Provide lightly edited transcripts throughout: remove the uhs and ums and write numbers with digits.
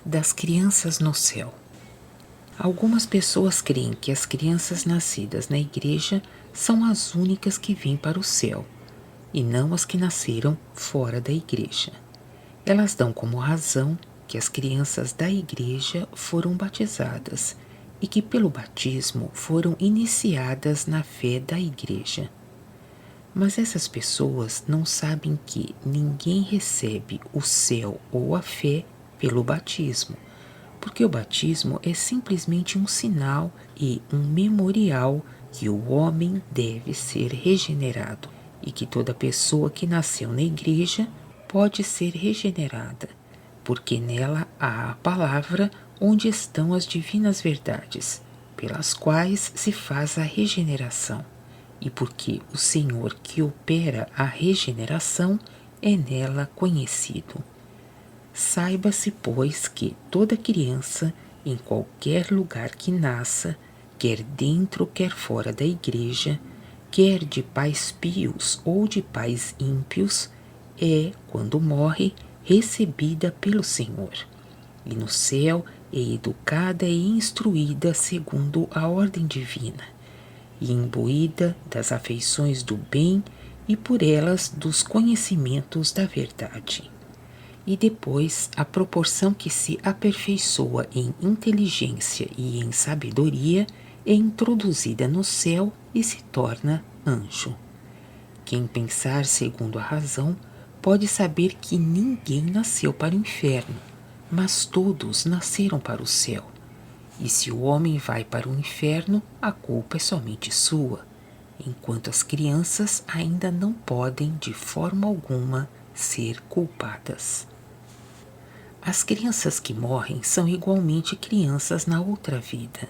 das crianças no céu. Algumas pessoas creem que as crianças nascidas na igreja são as únicas que vêm para o céu, e não as que nasceram fora da igreja. Elas dão como razão que as crianças da igreja foram batizadas e que pelo batismo foram iniciadas na fé da igreja. Mas essas pessoas não sabem que ninguém recebe o céu ou a fé pelo batismo, porque o batismo é simplesmente um sinal e um memorial que o homem deve ser regenerado e que toda pessoa que nasceu na igreja pode ser regenerada, porque nela há a palavra onde estão as divinas verdades, pelas quais se faz a regeneração, e porque o Senhor que opera a regeneração é nela conhecido. Saiba-se, pois, que toda criança, em qualquer lugar que nasça, quer dentro, quer fora da igreja, quer de pais pios ou de pais ímpios, é, quando morre, recebida pelo Senhor. E no céu é educada e instruída segundo a ordem divina, e imbuída das afeições do bem e por elas dos conhecimentos da verdade. E depois, à proporção que se aperfeiçoa em inteligência e em sabedoria, é introduzida no céu e se torna anjo. Quem pensar segundo a razão pode saber que ninguém nasceu para o inferno, mas todos nasceram para o céu. E se o homem vai para o inferno, a culpa é somente sua, enquanto as crianças ainda não podem, de forma alguma, ser culpadas. As crianças que morrem são igualmente crianças na outra vida.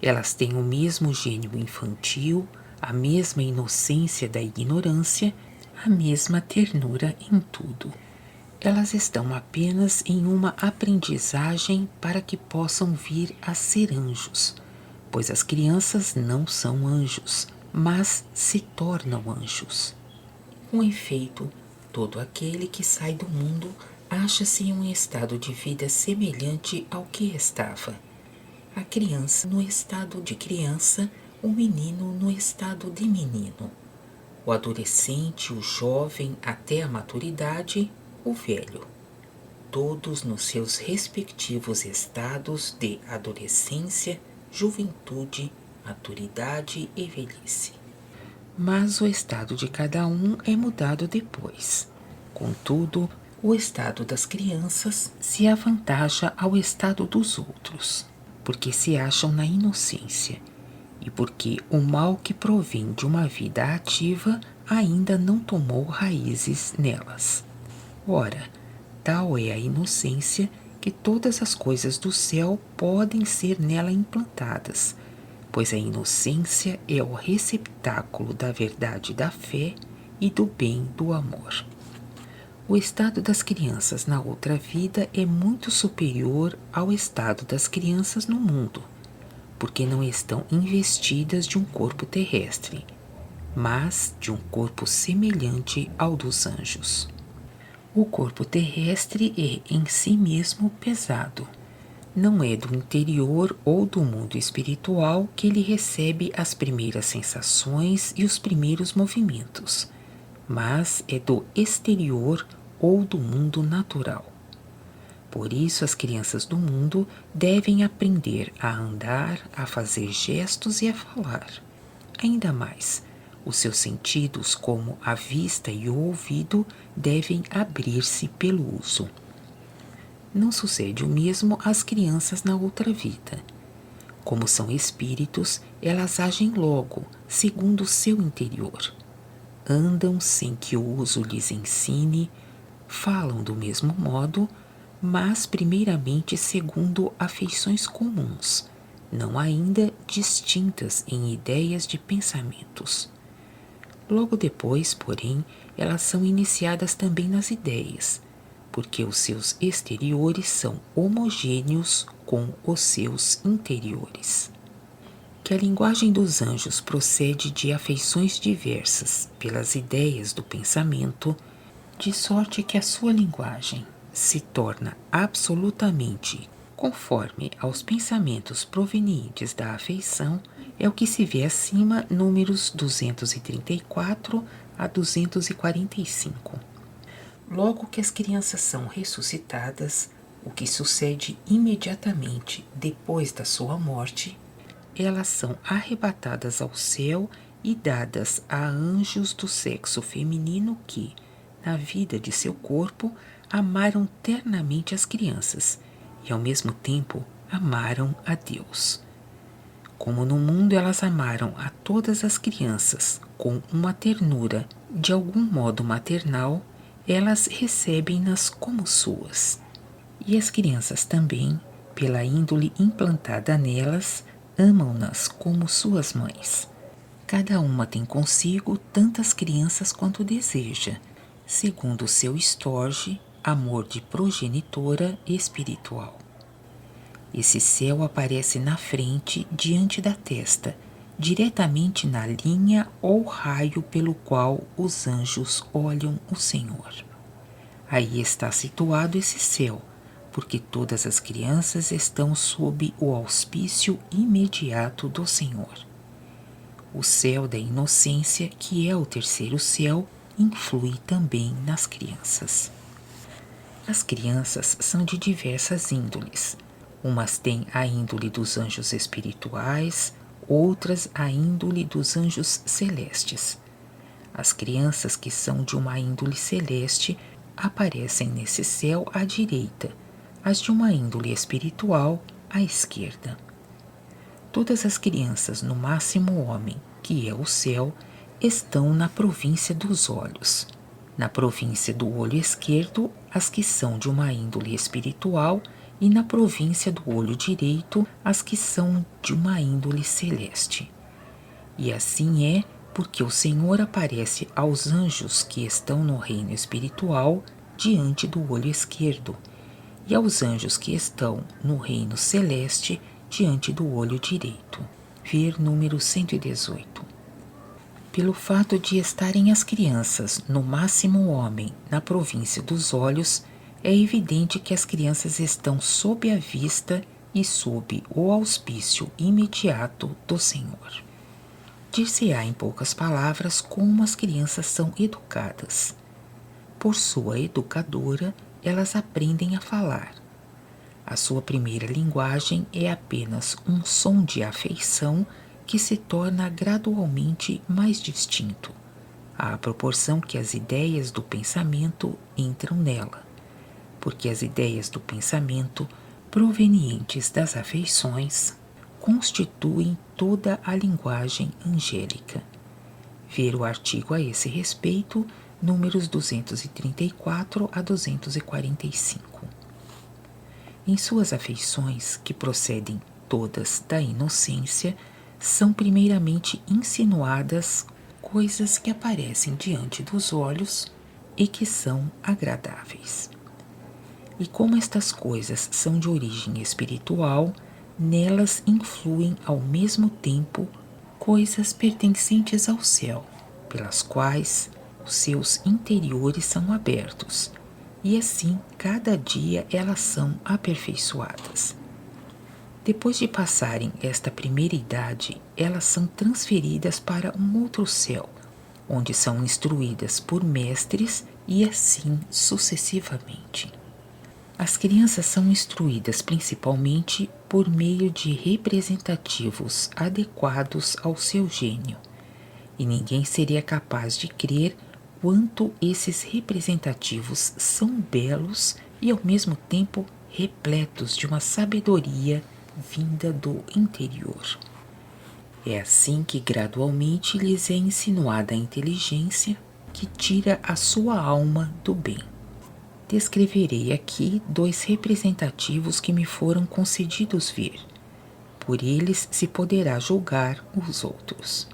Elas têm o mesmo gênio infantil, a mesma inocência da ignorância, a mesma ternura em tudo. Elas estão apenas em uma aprendizagem para que possam vir a ser anjos, pois as crianças não são anjos, mas se tornam anjos. Com efeito, todo aquele que sai do mundo acha-se em um estado de vida semelhante ao que estava. A criança no estado de criança, o menino no estado de menino, o adolescente, o jovem até a maturidade, o velho. Todos nos seus respectivos estados de adolescência, juventude, maturidade e velhice. Mas o estado de cada um é mudado depois. Contudo, o estado das crianças se avantaja ao estado dos outros, porque se acham na inocência, e porque o mal que provém de uma vida ativa ainda não tomou raízes nelas. Ora, tal é a inocência que todas as coisas do céu podem ser nela implantadas, pois a inocência é o receptáculo da verdade da fé e do bem do amor. O estado das crianças na outra vida é muito superior ao estado das crianças no mundo, porque não estão investidas de um corpo terrestre, mas de um corpo semelhante ao dos anjos. O corpo terrestre é em si mesmo pesado. Não é do interior ou do mundo espiritual que ele recebe as primeiras sensações e os primeiros movimentos, mas é do exterior ou do mundo natural. Por isso, as crianças do mundo devem aprender a andar, a fazer gestos e a falar. Ainda mais, os seus sentidos, como a vista e o ouvido, devem abrir-se pelo uso. Não sucede o mesmo às crianças na outra vida. Como são espíritos, elas agem logo, segundo o seu interior. Andam sem que o uso lhes ensine, falam do mesmo modo, mas primeiramente segundo afeições comuns, não ainda distintas em ideias de pensamentos. Logo depois, porém, elas são iniciadas também nas ideias, porque os seus exteriores são homogêneos com os seus interiores. Que a linguagem dos anjos procede de afeições diversas pelas ideias do pensamento, de sorte que a sua linguagem, se torna absolutamente conforme aos pensamentos provenientes da afeição, é o que se vê acima, números 234 a 245. Logo que as crianças são ressuscitadas, o que sucede imediatamente depois da sua morte, elas são arrebatadas ao céu e dadas a anjos do sexo feminino que, na vida de seu corpo, amaram ternamente as crianças e, ao mesmo tempo, amaram a Deus. Como no mundo elas amaram a todas as crianças com uma ternura de algum modo maternal, elas recebem-nas como suas. E as crianças também, pela índole implantada nelas, amam-nas como suas mães. Cada uma tem consigo tantas crianças quanto deseja, segundo o seu estorge, amor de progenitora espiritual. Esse céu aparece na frente, diante da testa, diretamente na linha ou raio pelo qual os anjos olham o Senhor. Aí está situado esse céu, porque todas as crianças estão sob o auspício imediato do Senhor. O céu da inocência, que é o terceiro céu, influi também nas crianças. As crianças são de diversas índoles. Umas têm a índole dos anjos espirituais, outras a índole dos anjos celestes. As crianças que são de uma índole celeste aparecem nesse céu à direita, as de uma índole espiritual à esquerda. Todas as crianças no máximo homem, que é o céu, estão na província dos olhos. Na província do olho esquerdo, as que são de uma índole espiritual, e na província do olho direito, as que são de uma índole celeste. E assim é porque o Senhor aparece aos anjos que estão no reino espiritual diante do olho esquerdo, e aos anjos que estão no reino celeste diante do olho direito. Ver número 118. Pelo fato de estarem as crianças, no máximo homem, na província dos olhos, é evidente que as crianças estão sob a vista e sob o auspício imediato do Senhor. Dir-se-á em poucas palavras como as crianças são educadas. Por sua educadora, elas aprendem a falar. A sua primeira linguagem é apenas um som de afeição que se torna gradualmente mais distinto, à proporção que as ideias do pensamento entram nela, porque as ideias do pensamento, provenientes das afeições, constituem toda a linguagem angélica. Ver o artigo a esse respeito, números 234 a 245. Em suas afeições, que procedem todas da inocência, são primeiramente insinuadas coisas que aparecem diante dos olhos e que são agradáveis. E como estas coisas são de origem espiritual, nelas influem ao mesmo tempo coisas pertencentes ao céu, pelas quais os seus interiores são abertos, e assim cada dia elas são aperfeiçoadas. Depois de passarem esta primeira idade, elas são transferidas para um outro céu, onde são instruídas por mestres e assim sucessivamente. As crianças são instruídas principalmente por meio de representativos adequados ao seu gênio, e ninguém seria capaz de crer quanto esses representativos são belos e ao mesmo tempo repletos de uma sabedoria vinda do interior. É assim que gradualmente lhes é insinuada a inteligência que tira a sua alma do bem. Descreverei aqui 2 representativos que me foram concedidos ver. Por eles se poderá julgar os outros.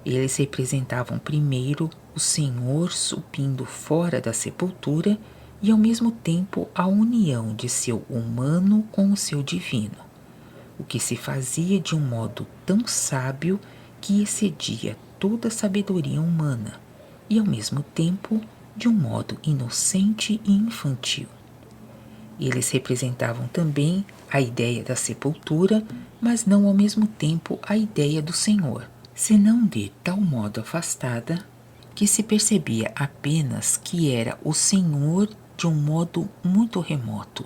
Eles representavam primeiro o Senhor subindo fora da sepultura e ao mesmo tempo a união de seu humano com o seu divino, o que se fazia de um modo tão sábio que excedia toda a sabedoria humana, e ao mesmo tempo de um modo inocente e infantil. Eles representavam também a ideia da sepultura, mas não ao mesmo tempo a ideia do Senhor, senão de tal modo afastada que se percebia apenas que era o Senhor de um modo muito remoto.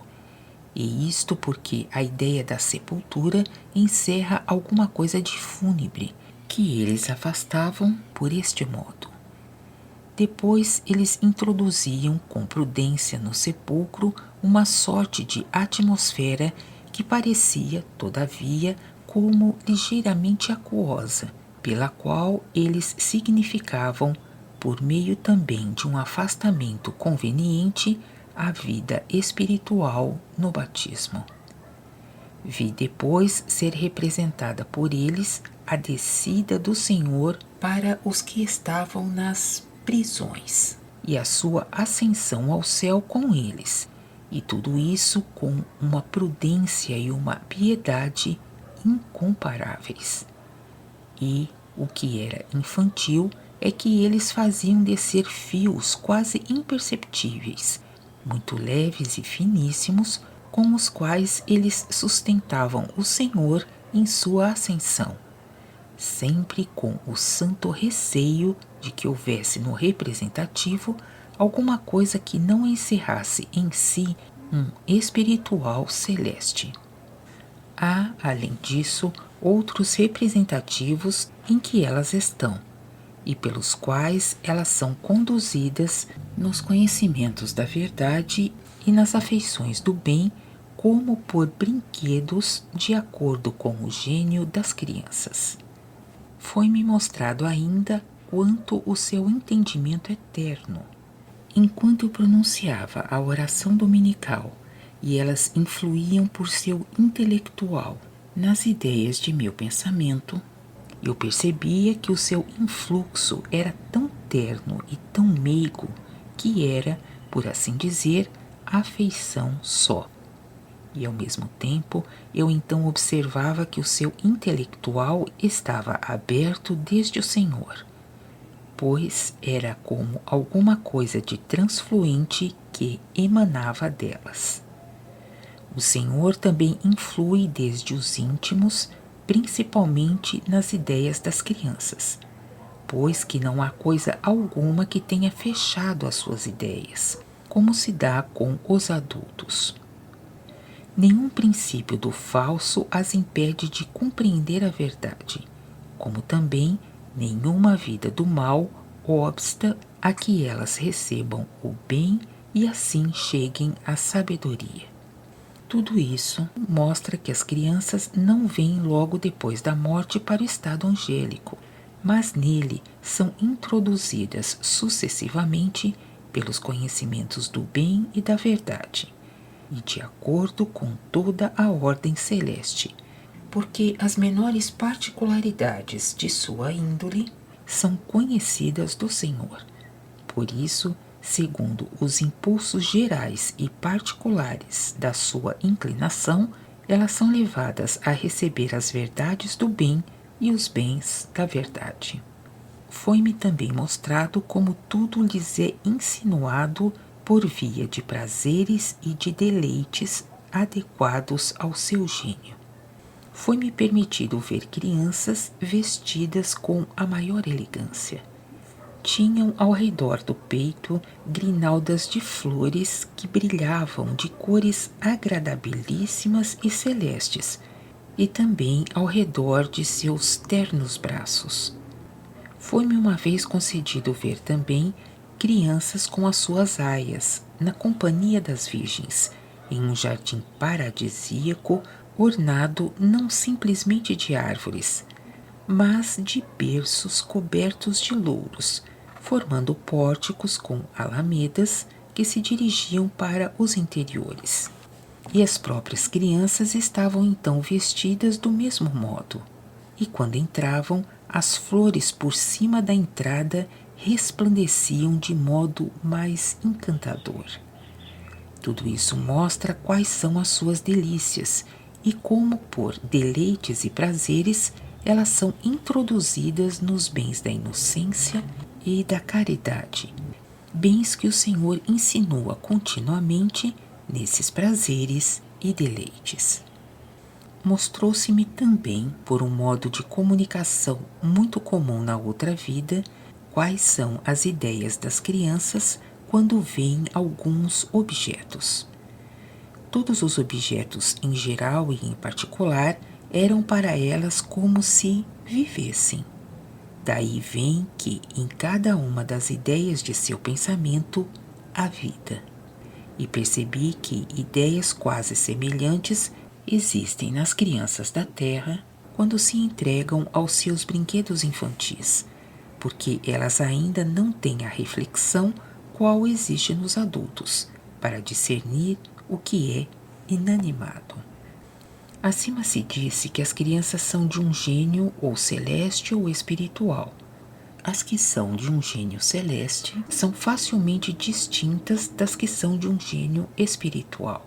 E isto porque a ideia da sepultura encerra alguma coisa de fúnebre, que eles afastavam por este modo. Depois eles introduziam com prudência no sepulcro uma sorte de atmosfera que parecia, todavia, como ligeiramente aquosa, pela qual eles significavam, por meio também de um afastamento conveniente, a vida espiritual no batismo. Vi depois ser representada por eles a descida do Senhor para os que estavam nas prisões e a sua ascensão ao céu com eles, e tudo isso com uma prudência e uma piedade incomparáveis. E o que era infantil é que eles faziam descer fios quase imperceptíveis, muito leves e finíssimos, com os quais eles sustentavam o Senhor em sua ascensão, sempre com o santo receio de que houvesse no representativo alguma coisa que não encerrasse em si um espiritual celeste. Há, além disso, outros representativos em que elas estão, e pelos quais elas são conduzidas nos conhecimentos da verdade e nas afeições do bem, como por brinquedos de acordo com o gênio das crianças. Foi-me mostrado ainda quanto o seu entendimento é terno. Enquanto eu pronunciava a oração dominical e elas influíam por seu intelectual nas ideias de meu pensamento, eu percebia que o seu influxo era tão terno e tão meigo que era, por assim dizer, afeição só. E ao mesmo tempo eu então observava que o seu intelectual estava aberto desde o Senhor, pois era como alguma coisa de transfluente que emanava delas. O Senhor também influi desde os íntimos, principalmente nas ideias das crianças, pois que não há coisa alguma que tenha fechado as suas ideias, como se dá com os adultos. Nenhum princípio do falso as impede de compreender a verdade, como também nenhuma vida do mal obsta a que elas recebam o bem e assim cheguem à sabedoria. Tudo isso mostra que as crianças não vêm logo depois da morte para o estado angélico, mas nele são introduzidas sucessivamente pelos conhecimentos do bem e da verdade, e de acordo com toda a ordem celeste, porque as menores particularidades de sua índole são conhecidas do Senhor. Por isso, segundo os impulsos gerais e particulares da sua inclinação, elas são levadas a receber as verdades do bem e os bens da verdade. Foi-me também mostrado como tudo lhes é insinuado por via de prazeres e de deleites adequados ao seu gênio. Foi-me permitido ver crianças vestidas com a maior elegância. Tinham ao redor do peito grinaldas de flores que brilhavam de cores agradabilíssimas e celestes, e também ao redor de seus ternos braços. Foi-me uma vez concedido ver também crianças com as suas aias, na companhia das virgens, em um jardim paradisíaco ornado não simplesmente de árvores, mas de berços cobertos de louros, formando pórticos com alamedas que se dirigiam para os interiores. E as próprias crianças estavam então vestidas do mesmo modo, e quando entravam, as flores por cima da entrada resplandeciam de modo mais encantador. Tudo isso mostra quais são as suas delícias e como, por deleites e prazeres, elas são introduzidas nos bens da inocência e da caridade, bens que o Senhor insinua continuamente nesses prazeres e deleites. Mostrou-se-me também, por um modo de comunicação muito comum na outra vida, quais são as ideias das crianças quando veem alguns objetos. Todos os objetos, em geral e em particular, eram para elas como se vivessem. Daí vem que, em cada uma das ideias de seu pensamento, há vida. E percebi que ideias quase semelhantes existem nas crianças da Terra quando se entregam aos seus brinquedos infantis, porque elas ainda não têm a reflexão qual existe nos adultos, para discernir o que é inanimado. Acima se disse que as crianças são de um gênio ou celeste ou espiritual. As que são de um gênio celeste são facilmente distintas das que são de um gênio espiritual.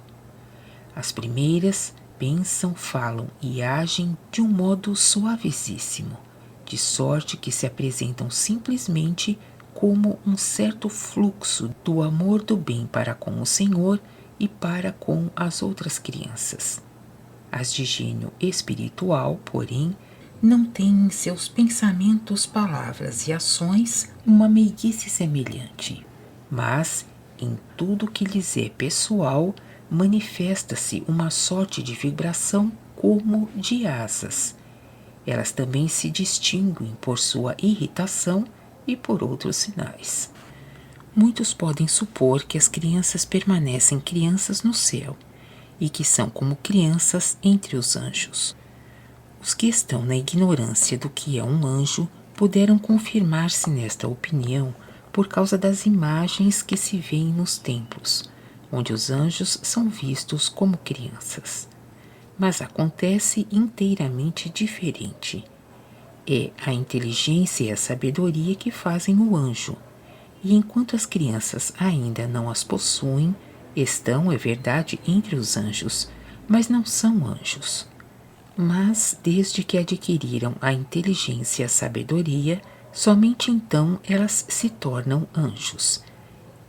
As primeiras pensam, falam e agem de um modo suavíssimo, de sorte que se apresentam simplesmente como um certo fluxo do amor do bem para com o Senhor e para com as outras crianças. As de gênio espiritual, porém, não têm em seus pensamentos, palavras e ações uma meiguice semelhante, mas em tudo que lhes é pessoal manifesta-se uma sorte de vibração como de asas. Elas também se distinguem por sua irritação e por outros sinais. Muitos podem supor que as crianças permanecem crianças no céu e que são como crianças entre os anjos. Os que estão na ignorância do que é um anjo puderam confirmar-se nesta opinião por causa das imagens que se veem nos templos, onde os anjos são vistos como crianças. Mas acontece inteiramente diferente. É a inteligência e a sabedoria que fazem o anjo, e enquanto as crianças ainda não as possuem, estão, é verdade, entre os anjos, mas não são anjos. Mas, desde que adquiriram a inteligência e a sabedoria, somente então elas se tornam anjos.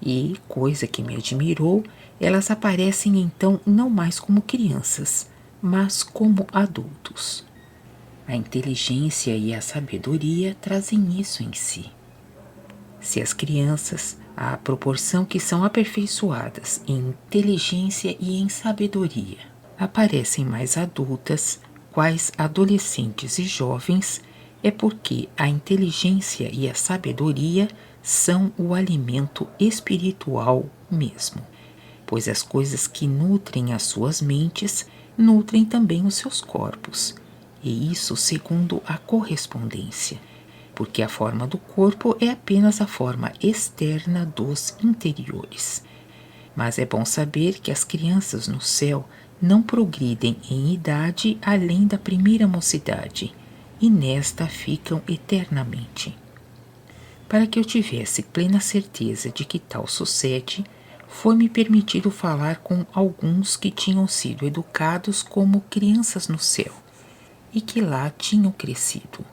E, coisa que me admirou, elas aparecem então não mais como crianças, mas como adultos. A inteligência e a sabedoria trazem isso em si. Se as crianças, à proporção que são aperfeiçoadas em inteligência e em sabedoria, aparecem mais adultas, quais adolescentes e jovens, é porque a inteligência e a sabedoria são o alimento espiritual mesmo, pois as coisas que nutrem as suas mentes nutrem também os seus corpos, e isso segundo a correspondência, porque a forma do corpo é apenas a forma externa dos interiores. Mas é bom saber que as crianças no céu não progridem em idade além da primeira mocidade, e nesta ficam eternamente. Para que eu tivesse plena certeza de que tal sucede, foi-me permitido falar com alguns que tinham sido educados como crianças no céu, e que lá tinham crescido.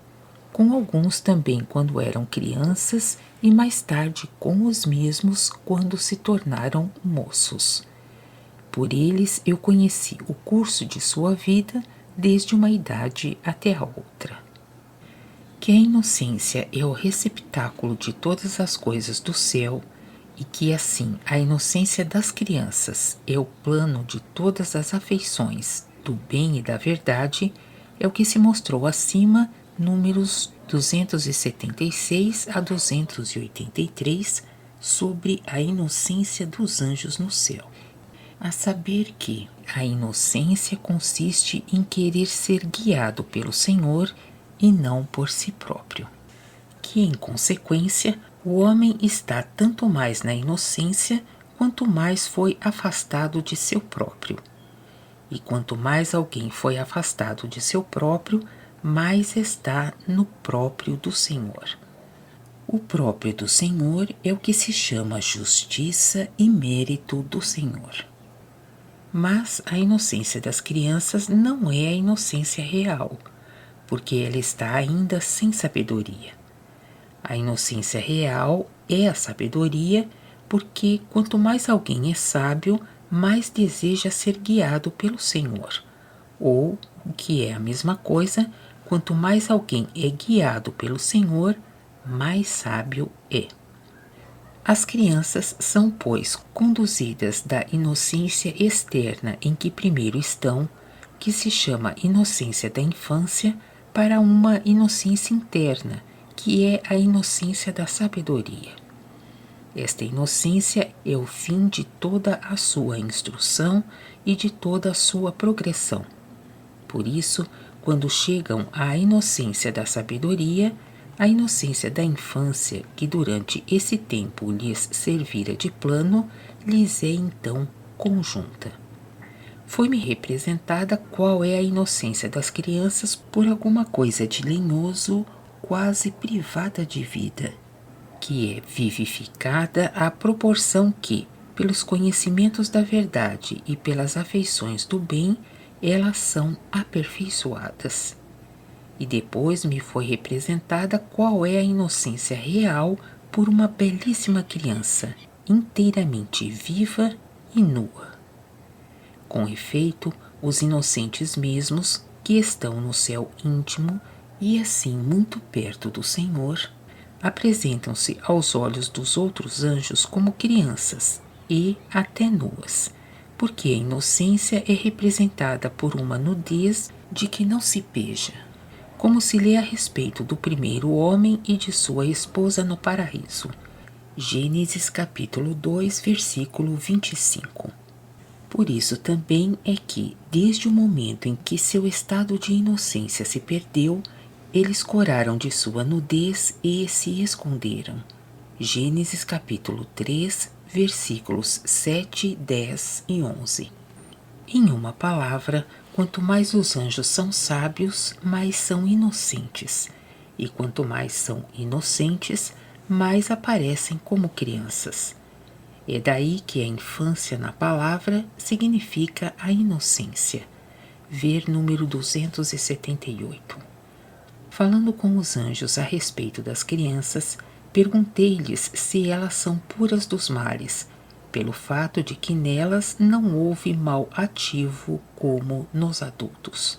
Com alguns também quando eram crianças e mais tarde com os mesmos quando se tornaram moços. Por eles eu conheci o curso de sua vida desde uma idade até a outra. Que a inocência é o receptáculo de todas as coisas do céu e que assim a inocência das crianças é o plano de todas as afeições do bem e da verdade é o que se mostrou acima, números 276 a 283, sobre a inocência dos anjos no céu. A saber que a inocência consiste em querer ser guiado pelo Senhor e não por si próprio. Que, em consequência, o homem está tanto mais na inocência quanto mais foi afastado de seu próprio. E quanto mais alguém foi afastado de seu próprio, mais está no próprio do Senhor. O próprio do Senhor é o que se chama justiça e mérito do Senhor. Mas a inocência das crianças não é a inocência real, porque ela está ainda sem sabedoria. A inocência real é a sabedoria, porque quanto mais alguém é sábio, mais deseja ser guiado pelo Senhor. Ou, o que é a mesma coisa, quanto mais alguém é guiado pelo Senhor, mais sábio é. As crianças são, pois, conduzidas da inocência externa em que primeiro estão, que se chama inocência da infância, para uma inocência interna, que é a inocência da sabedoria. Esta inocência é o fim de toda a sua instrução e de toda a sua progressão. Por isso, quando chegam à inocência da sabedoria, a inocência da infância, que durante esse tempo lhes servira de plano, lhes é então conjunta. Foi-me representada qual é a inocência das crianças por alguma coisa de lenhoso, quase privada de vida, que é vivificada à proporção que, pelos conhecimentos da verdade e pelas afeições do bem, elas são aperfeiçoadas. E depois me foi representada qual é a inocência real por uma belíssima criança, inteiramente viva e nua. Com efeito, os inocentes mesmos, que estão no céu íntimo e assim muito perto do Senhor, apresentam-se aos olhos dos outros anjos como crianças e até nuas, porque a inocência é representada por uma nudez de que não se peja, como se lê a respeito do primeiro homem e de sua esposa no paraíso. Gênesis capítulo 2, versículo 25. Por isso também é que, desde o momento em que seu estado de inocência se perdeu, eles coraram de sua nudez e se esconderam. Gênesis capítulo 3, versículos 7, 10 e 11. Em uma palavra, quanto mais os anjos são sábios, mais são inocentes. E quanto mais são inocentes, mais aparecem como crianças. É daí que a infância na palavra significa a inocência. Ver número 278. Falando com os anjos a respeito das crianças, perguntei-lhes se elas são puras dos males, pelo fato de que nelas não houve mal ativo como nos adultos.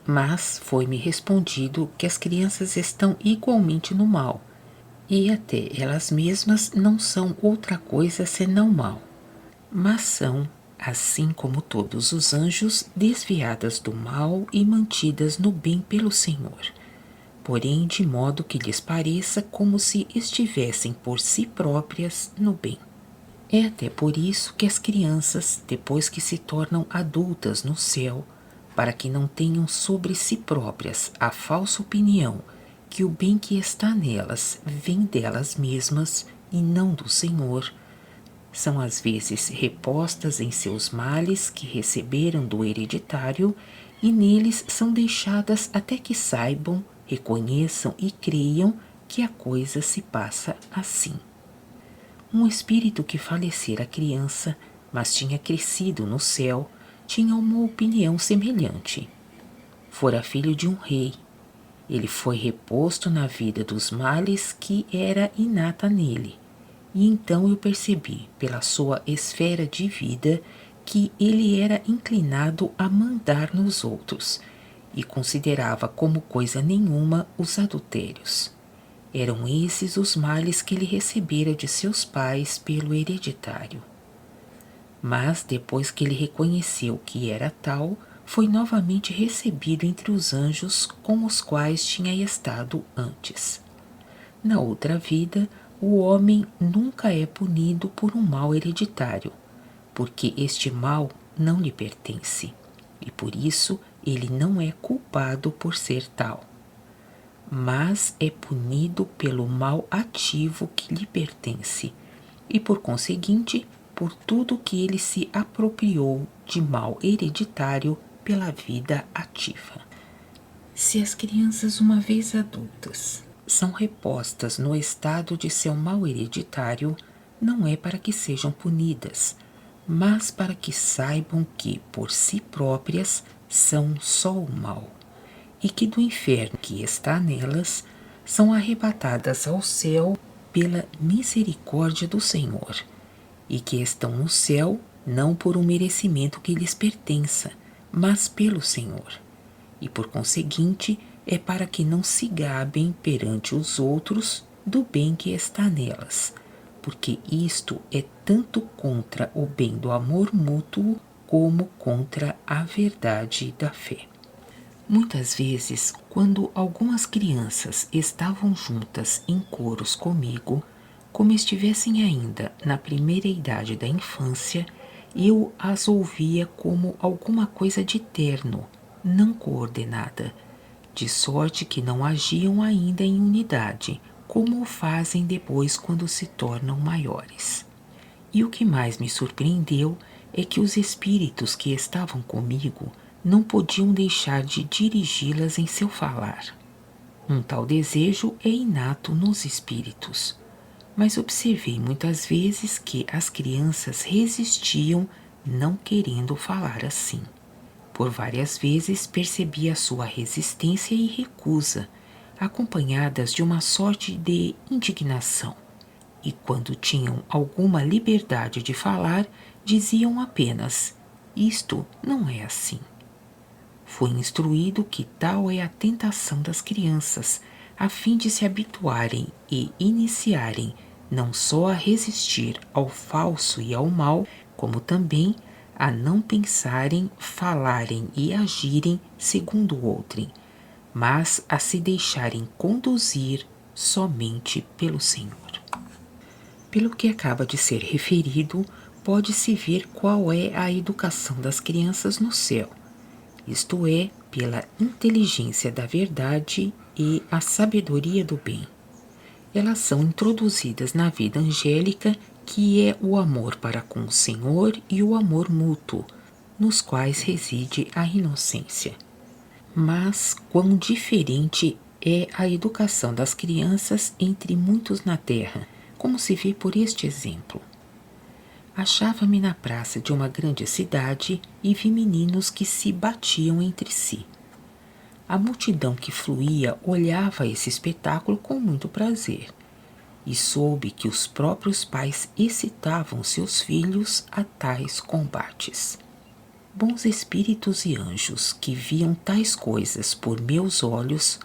Mas foi-me respondido que as crianças estão igualmente no mal, e até elas mesmas não são outra coisa senão mal, mas são, assim como todos os anjos, desviadas do mal e mantidas no bem pelo Senhor, porém de modo que lhes pareça como se estivessem por si próprias no bem. É até por isso que as crianças, depois que se tornam adultas no céu, para que não tenham sobre si próprias a falsa opinião que o bem que está nelas vem delas mesmas e não do Senhor, são às vezes repostas em seus males que receberam do hereditário e neles são deixadas até que saibam, reconheçam e creiam que a coisa se passa assim. Um espírito que falecera criança, mas tinha crescido no céu, tinha uma opinião semelhante. Fora filho de um rei. Ele foi reposto na vida dos males que era inata nele, e então eu percebi, pela sua esfera de vida, que ele era inclinado a mandar nos outros, e considerava como coisa nenhuma os adultérios. Eram esses os males que ele recebera de seus pais pelo hereditário. Mas, depois que ele reconheceu que era tal, foi novamente recebido entre os anjos com os quais tinha estado antes. Na outra vida, o homem nunca é punido por um mal hereditário, porque este mal não lhe pertence, e por isso ele não é culpado por ser tal, mas é punido pelo mal ativo que lhe pertence, e por conseguinte, por tudo que ele se apropriou de mal hereditário pela vida ativa. Se as crianças, uma vez adultas, são repostas no estado de seu mal hereditário, não é para que sejam punidas, mas para que saibam que, por si próprias, são só o mal, e que do inferno que está nelas, são arrebatadas ao céu pela misericórdia do Senhor, e que estão no céu não por um merecimento que lhes pertença, mas pelo Senhor. E por conseguinte, é para que não se gabem perante os outros do bem que está nelas, porque isto é tanto contra o bem do amor mútuo como contra a verdade da fé. Muitas vezes, quando algumas crianças estavam juntas em coros comigo, como estivessem ainda na primeira idade da infância, eu as ouvia como alguma coisa de terno, não coordenada, de sorte que não agiam ainda em unidade, como o fazem depois quando se tornam maiores. E o que mais me surpreendeu é que os espíritos que estavam comigo não podiam deixar de dirigi-las em seu falar. Um tal desejo é inato nos espíritos, mas observei muitas vezes que as crianças resistiam, não querendo falar assim. Por várias vezes percebi a sua resistência e recusa, acompanhadas de uma sorte de indignação. E quando tinham alguma liberdade de falar, diziam apenas: "Isto não é assim." Fui instruído que tal é a tentação das crianças, a fim de se habituarem e iniciarem não só a resistir ao falso e ao mal, como também a não pensarem, falarem e agirem segundo o outrem, mas a se deixarem conduzir somente pelo Senhor. Pelo que acaba de ser referido, pode-se ver qual é a educação das crianças no céu, isto é, pela inteligência da verdade e a sabedoria do bem. Elas são introduzidas na vida angélica, que é o amor para com o Senhor e o amor mútuo, nos quais reside a inocência. Mas quão diferente é a educação das crianças entre muitos na terra, como se vê por este exemplo. Achava-me na praça de uma grande cidade e vi meninos que se batiam entre si. A multidão que fluía olhava esse espetáculo com muito prazer, e soube que os próprios pais excitavam seus filhos a tais combates. Bons espíritos e anjos que viam tais coisas por meus olhos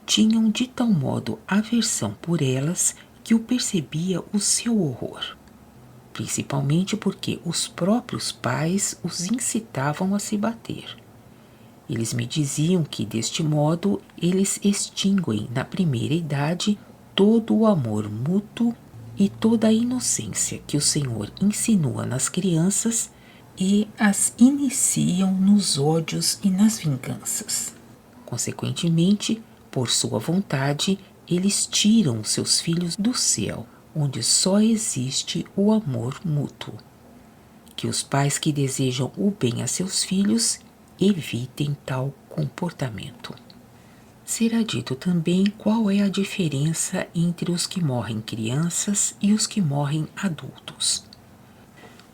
tinham de tal modo aversão por elas que eu percebia o seu horror, principalmente porque os próprios pais os incitavam a se bater. Eles me diziam que deste modo eles extinguem na primeira idade todo o amor mútuo e toda a inocência que o Senhor insinua nas crianças e as iniciam nos ódios e nas vinganças. Consequentemente, por sua vontade, eles tiram seus filhos do céu, onde só existe o amor mútuo. Que os pais que desejam o bem a seus filhos evitem tal comportamento. Será dito também qual é a diferença entre os que morrem crianças e os que morrem adultos.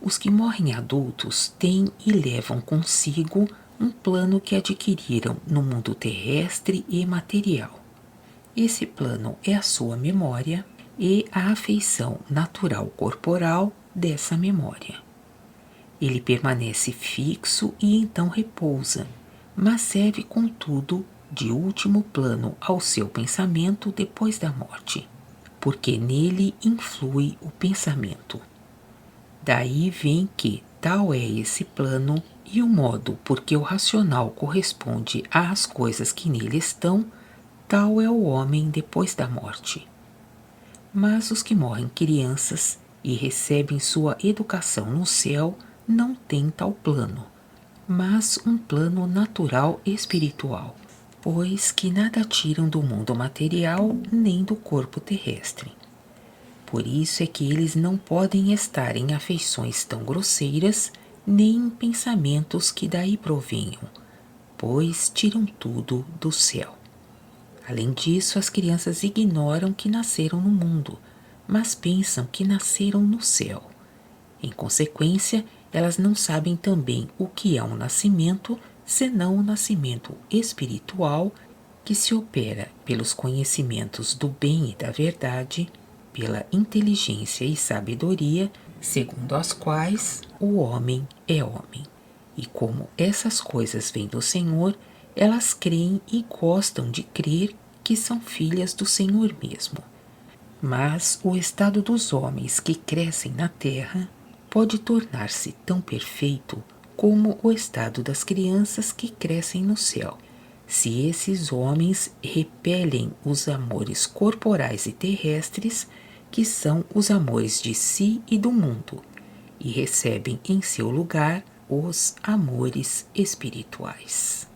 Os que morrem adultos têm e levam consigo um plano que adquiriram no mundo terrestre e material. Esse plano é a sua memória e a afeição natural corporal dessa memória. Ele permanece fixo e então repousa, mas serve, contudo, de último plano ao seu pensamento depois da morte, porque nele influi o pensamento. Daí vem que tal é esse plano e o modo por que o racional corresponde às coisas que nele estão, tal é o homem depois da morte. Mas os que morrem crianças e recebem sua educação no céu não têm tal plano, mas um plano natural espiritual, pois que nada tiram do mundo material nem do corpo terrestre. Por isso é que eles não podem estar em afeições tão grosseiras, nem em pensamentos que daí provenham, pois tiram tudo do céu. Além disso, as crianças ignoram que nasceram no mundo, mas pensam que nasceram no céu. Em consequência, elas não sabem também o que é um nascimento, senão o nascimento espiritual, que se opera pelos conhecimentos do bem e da verdade, pela inteligência e sabedoria, segundo as quais o homem é homem. E como essas coisas vêm do Senhor, elas creem e gostam de crer que são filhas do Senhor mesmo. Mas o estado dos homens que crescem na terra pode tornar-se tão perfeito como o estado das crianças que crescem no céu, se esses homens repelem os amores corporais e terrestres, que são os amores de si e do mundo, e recebem em seu lugar os amores espirituais.